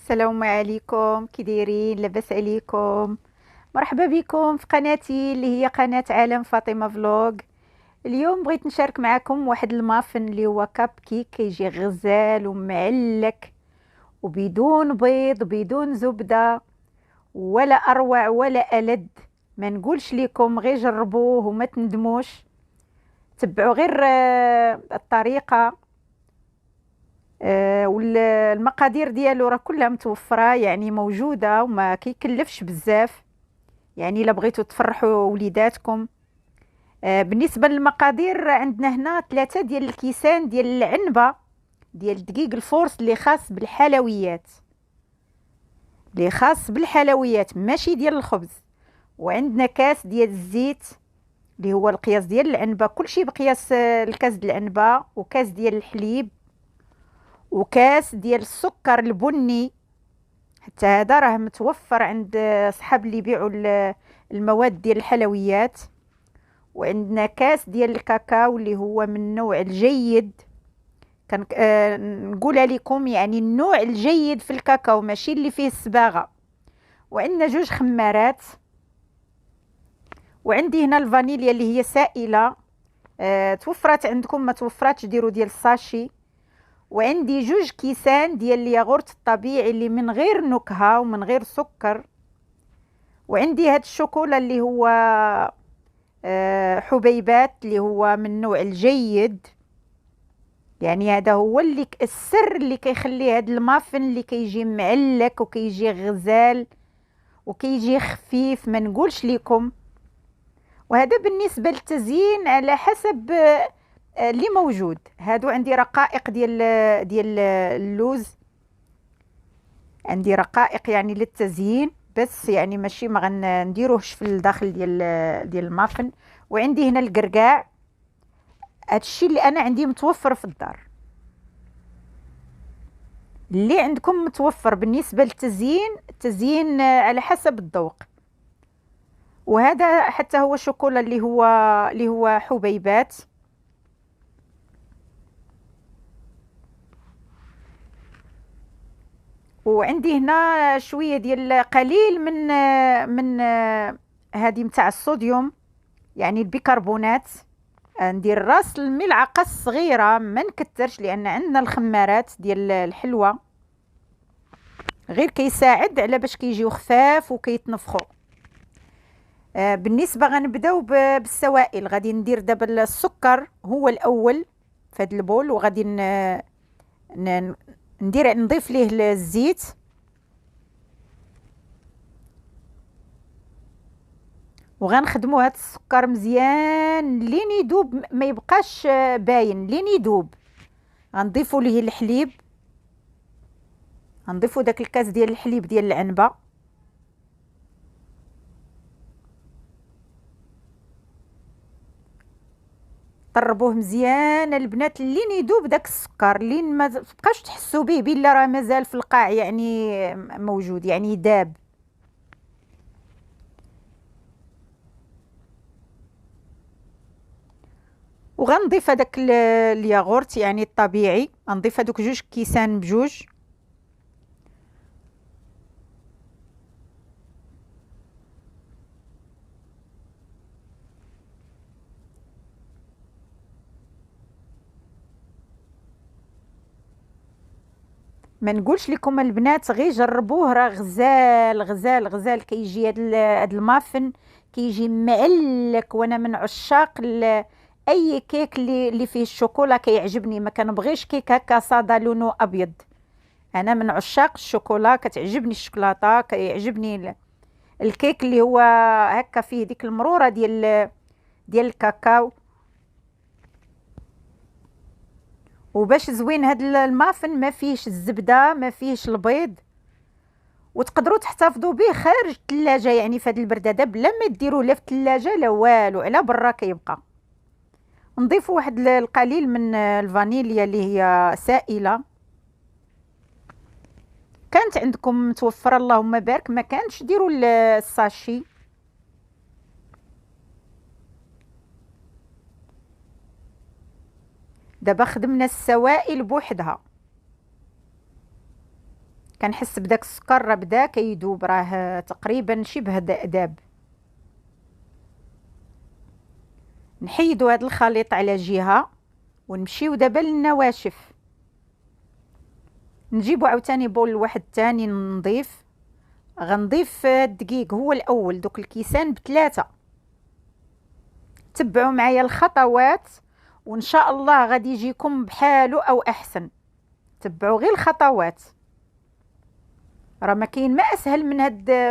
السلام عليكم، كي دايرين؟ لاباس عليكم؟ مرحبا بكم في قناتي اللي هي قناة عالم فاطمة فلوق. اليوم بغيت نشارك معكم واحد المافن اللي هو كاب كيك، كيجي غزال ومعلك وبدون بيض بدون زبدة، ولا اروع ولا ألذ. ما نقولش لكم غير جربوه وما تندموش. تبعوا غير الطريقة. والمقادير ديالو راه كلها متوفرة، يعني موجودة وما كيكلفش بزاف. يعني الا بغيتوا تفرحوا وليداتكم. بالنسبة للمقادير، عندنا هنا 3 ديال الكيسان ديال العنبة ديال دقيق الفورس اللي خاص بالحلويات ماشي ديال الخبز. وعندنا كاس ديال الزيت اللي هو القياس ديال العنبة، كلشي بقياس الكاس ديال العنبة، وكاس ديال الحليب، وكاس ديال السكر البني. حتى هذا راه متوفر عند صحاب اللي يبيعوا المواد ديال الحلويات. وعندنا كاس ديال الكاكاو اللي هو من النوع الجيد. كان نقولها لكم، يعني النوع الجيد في الكاكاو ماشي اللي فيه الصباغة. وعندنا 2 خمارات. وعندي هنا الفانيليا اللي هي سائلة. توفرات عندكم، ما توفراتش ديروا ديال الساشي. وعندي 2 كيسان ديال الياغورت الطبيعي اللي من غير نكهة ومن غير سكر. وعندي هاد الشوكولا اللي هو حبيبات اللي هو من النوع الجيد. يعني هذا هو اللي السر اللي كيخلي هاد المافن اللي كيجي معلك وكيجي غزال وكيجي خفيف، ما نقولش لكم. وهذا بالنسبة للتزيين على حسب اللي موجود. هادو عندي رقائق ديال اللوز. عندي رقائق يعني للتزيين بس، يعني ماشي ما غنديروهش في الداخل ديال المافن. وعندي هنا القرقاع. هادشي اللي انا عندي متوفر في الدار. اللي عندكم متوفر بالنسبة للتزيين، التزيين على حسب الذوق. وهذا حتى هو شوكولا اللي هو حبيبات. وعندي هنا شوية ديال قليل من هذه متاع الصوديوم، يعني البيكربونات. ندير راس الملعقة الصغيرة، ما نكترش، لأن عندنا الخمارات ديال الحلوى، غير كيساعد على باش كيجيو خفاف وكيتنفخوا. بالنسبة غنبداو بالسوائل. غادي ندير دابا السكر هو الأول في هاد البول، وغادي ن- نضيف ليه الزيت. وغنخدموا هاد السكر مزيان لين يدوب، ما يبقاش باين، لين يدوب. غنضيفوا ليه الحليب. غنضيفوا داك الكاس ديال الحليب ديال العنبه. طربوه مزيان البنات لين يدوب داك السكر، لين ما تبقاش تحسوا به بلا راه مازال في القاع، يعني موجود، يعني داب. وغنضيف هذاك الياغورت يعني الطبيعي. غنضيف هذوك 2 كيسان بجوج. ما نقولش لكم البنات غير جربوه، راه غزال غزال غزال. كيجي هاد المافن كيجي معلك. وانا من عشاق اي كيك اللي فيه الشوكولا كيعجبني. ما كنبغيش كيك هكا صادا لونه ابيض. انا من عشاق الشوكولا، كتعجبني الشوكولاته، كيعجبني الكيك اللي هو هكا فيه ديك المرورة ديال الكاكاو. وباش زوين هاد المافن ما فيهش الزبدة، ما فيهش البيض. وتقدروا تحتفظوا به خارج الثلاجة، يعني في هاد البردة بلا ما ديروه لا في الثلاجة لا والو، على برا كيبقى. نضيفوا واحد القليل من الفانيليا اللي هي سائلة. كانت عندكم متوفرة اللهم بارك، ما كانش ديروا الساشي. دابا خدمنا السوائل بوحدها. كنحس بداك السكر راه بدا كيذوب، راه تقريبا شبه داب. نحيدو هذا الخليط على جهة ونمشيو دابا للنواشف. نجيبو عاوتاني بول واحد تاني نضيف. غنضيف الدقيق هو الاول، دوك الكيسان ب3. تبعوا معايا الخطوات وان شاء الله غادي يجيكم بحالو او احسن. تبعوا غير الخطوات، راه ما كاين ما اسهل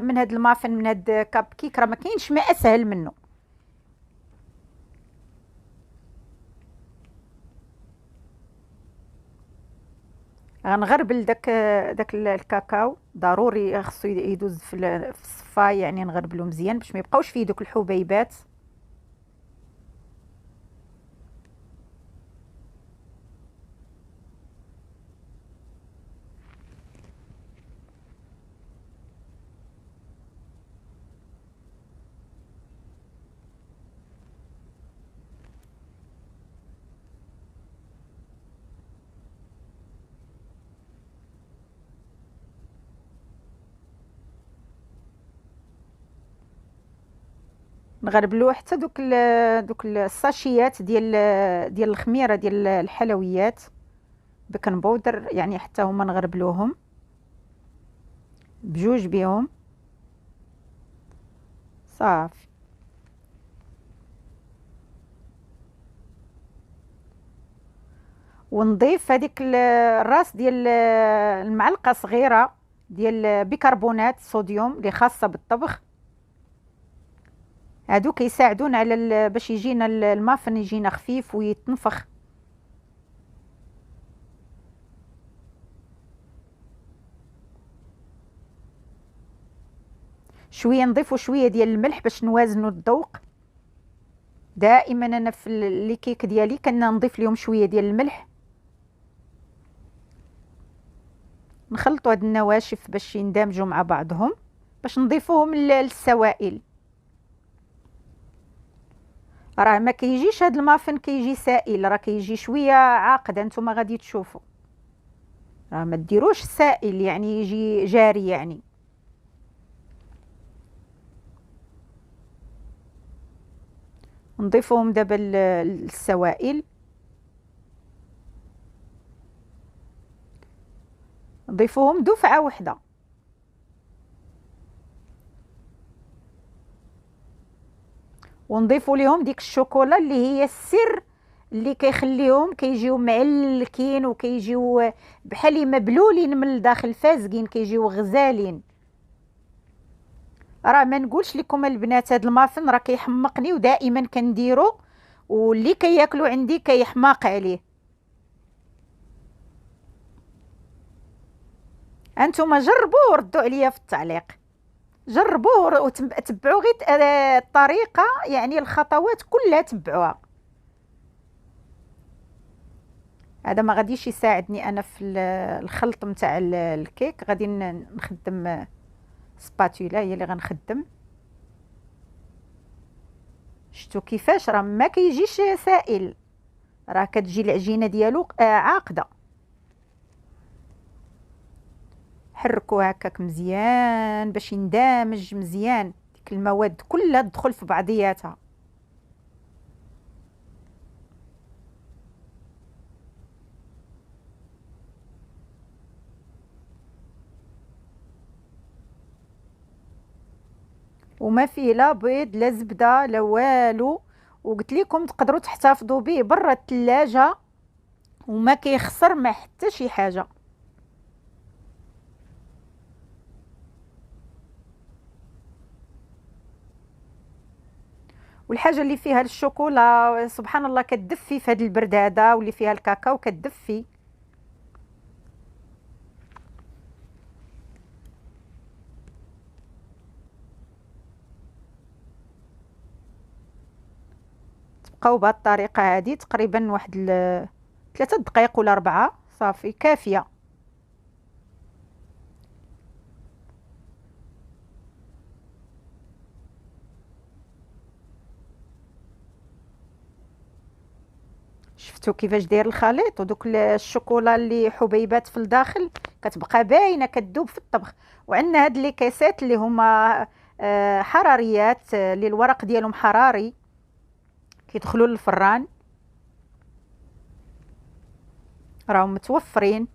من هاد المافن، من هاد كاب كيك، راه ما كاينش ما اسهل منه. غنغربل داك الكاكاو، ضروري خصو يدوز في الصفاي، يعني نغربلو مزيان باش ما يبقاوش فيه دوك الحبيبات. نغربلو حتى دوك الساشيات ديال الخميره ديال الحلويات، بيكن بودر يعني، حتى هما نغربلوهم بجوج بيهم صافي. ونضيف هذيك الراس ديال المعلقه صغيره ديال بيكربونات صوديوم اللي خاصه بالطبخ. هادو كيساعدونا على باش يجينا المافن يجينا خفيف ويتنفخ. شويه نضيفوا شويه ديال الملح باش نوازنوا الذوق. دائما انا في لي كيك ديالي كنضيف لهم شويه ديال الملح. نخلطوا هاد النواشف باش يندمجوا مع بعضهم، باش نضيفوهم للسوائل. راه ما كيجيش هاد المافن كيجي سائل، راه كيجي شويه عاقد، انتما غادي تشوفوا. راه ما ديروش سائل يعني يجي جاري يعني. نضيفوهم دابا السوائل. نضيفوهم دفعه واحده. ونضيفوا ليهم ديك الشوكولا اللي هي السر، اللي كيخليهم كيجيو معلكين وكيجيو بحال مبلولين من الداخل، فازقين، كيجيو غزالين. راه ما نقولش لكم البنات هاد المافن راه كيحمقني ودائما كنديرو، واللي كياكلوا عندي كيحماق عليه. انتم جربوه وردوا عليا في التعليق. جربوه وتبعوا غير الطريقه، يعني الخطوات كلها تبعوها. هذا ما غاديش يساعدني انا في الخلط نتاع الكيك. غادي نخدم سباتولا هي اللي غنخدم. شتو كيفاش راه ما كيجيش سائل، راه كتجي العجينه ديالو عاقده. حركوه هكاك مزيان باش يندمج مزيان، ديك المواد كلها تدخل في بعضياتها. وما فيه لا بيض لا زبده لا والو. وقلت لكم تقدروا تحتفظوا به برا الثلاجه وما كيخسر ما حتى شي حاجه. والحاجه اللي فيها الشوكولا سبحان الله كتدفي في هذا البرد هذا، واللي فيها الكاكاو كتدفي. تبقاو بهذه الطريقه هذه تقريبا واحد 3 دقائق ولا 4 صافي كافيه. شفتوا كيفاش داير الخليط ودوك الشوكولا اللي حبيبات في الداخل كتبقى باينه كتذوب في الطبخ. وعندنا هاد لي كيسات اللي هما حراريات، اللي الورق ديالهم حراري، كيدخلوا للفران، راهم متوفرين.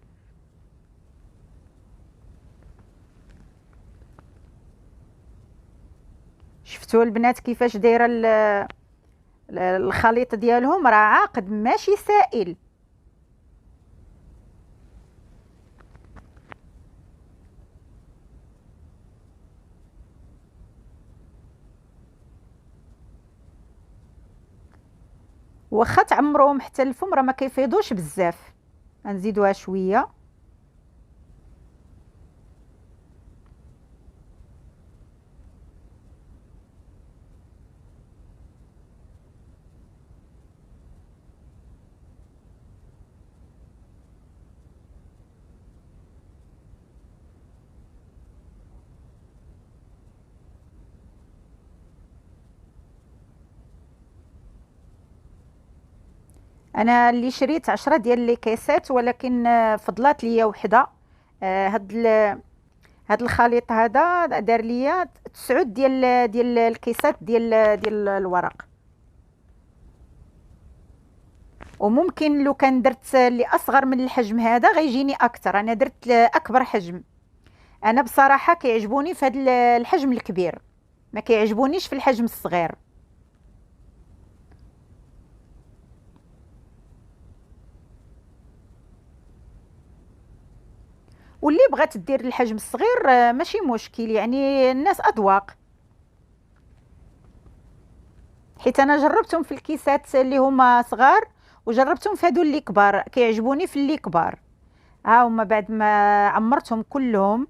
شفتوا البنات كيفاش دايره الخليط ديالهم؟ راه عاقد ماشي سائل. واخا تعمروهم حتى الفم راه ما كيفيضوش بزاف. غنزيدوها شويه. انا اللي شريت 10 ديال لي كيسات، ولكن فضلات ليا وحده. هاد هاد الخليط هذا دار ليا 9 ديال الكيسات ديال الورق. وممكن لو كان درت اللي اصغر من الحجم هذا غيجيني اكثر. انا درت اكبر حجم. انا بصراحه كيعجبوني في هذا الحجم الكبير، ما كيعجبونيش في الحجم الصغير. واللي بغات دير الحجم الصغير ماشي مشكل، يعني الناس اذواق. حيت انا جربتهم في الكيسات اللي هما صغار، وجربتهم في هادو اللي كبار، كيعجبوني في اللي كبار. ها هما بعد ما عمرتهم كلهم.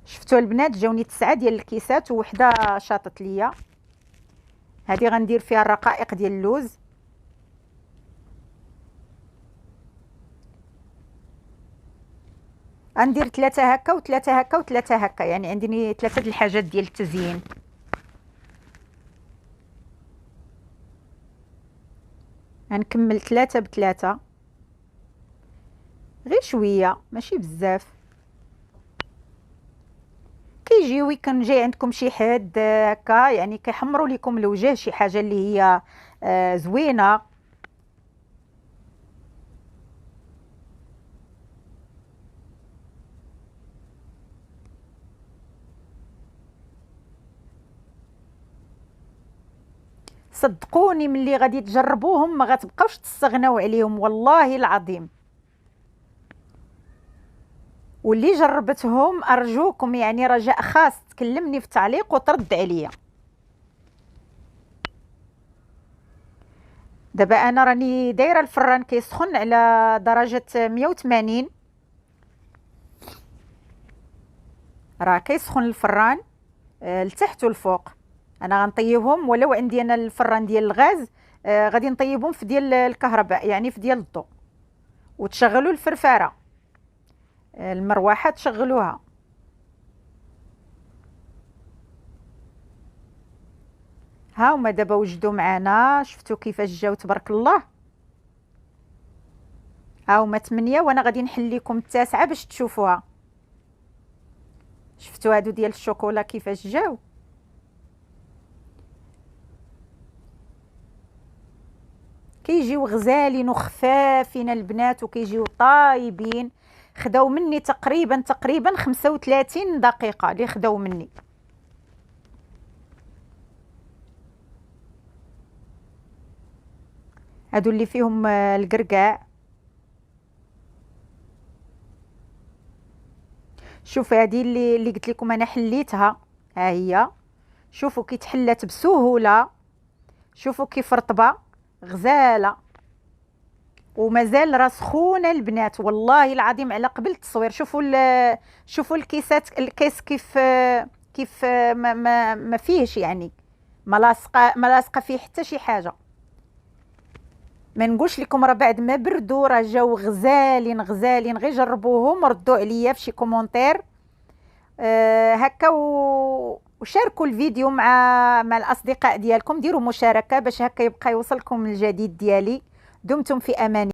شفتوا البنات؟ جاوني 9 ديال الكيسات ووحده شاطت ليا. هذه غندير فيها الرقائق ديال اللوز. غندير 3 هكا وثلاثة هكا وثلاثة هكا، يعني عندي 3 د الحاجات ديال التزيين. غنكمل 3 ب3، غير شويه ماشي بزاف. كيجيو يكون جاي عندكم شي حد هكا، يعني كيحمروا لكم الوجه، شي حاجه اللي هي زوينه. صدقوني ملي غادي تجربوهم ما غتبقاوش تستغناو عليهم، والله العظيم. واللي جربتهم ارجوكم يعني رجاء خاص تكلمني في التعليق وترد عليا. دابا انا راني دايره الفران كيسخن على درجه 180. راه كيسخن الفران لتحت والفوق. انا غنطيبهم، ولو عندي انا الفران ديال الغاز غادي نطيبهم في ديال الكهرباء، يعني في ديال الضوء. وتشغلوا الفرفاره، المروحه تشغلوها. ها هما دابا وجدوا معنا. شفتوا كيفاش جاو؟ تبارك الله. ها هما 8 وانا غادي نحل لكم التاسعه باش تشوفوها. شفتوا هادو ديال الشوكولا كيفاش جاو؟ كيجيو غزالين وخفافين البنات، وكيجيو طايبين. خداو مني تقريبا 35 دقيقه اللي خداو مني. هادو اللي فيهم القرقاع. شوف هذه اللي قلت لكم انا حليتها، ها هي. شوفوا كي تحلات بسهوله، شوفوا كيف رطبه غزاله، ومازال راه سخونه البنات، والله العظيم على قبل التصوير. شوفوا الكيسات، الكيس كيف ما فيهش يعني، ما لاصقه فيه حتى شي حاجه. ما نقولش لكم راه بعد ما بردوا راه جاو غزالين غزالين. غير جربوهم وردوا عليا في شي كومونتير هكا. وشاركوا الفيديو مع الاصدقاء ديالكم. ديروا مشاركه باش هكا يبقى يوصلكم الجديد ديالي. دمتم في امان.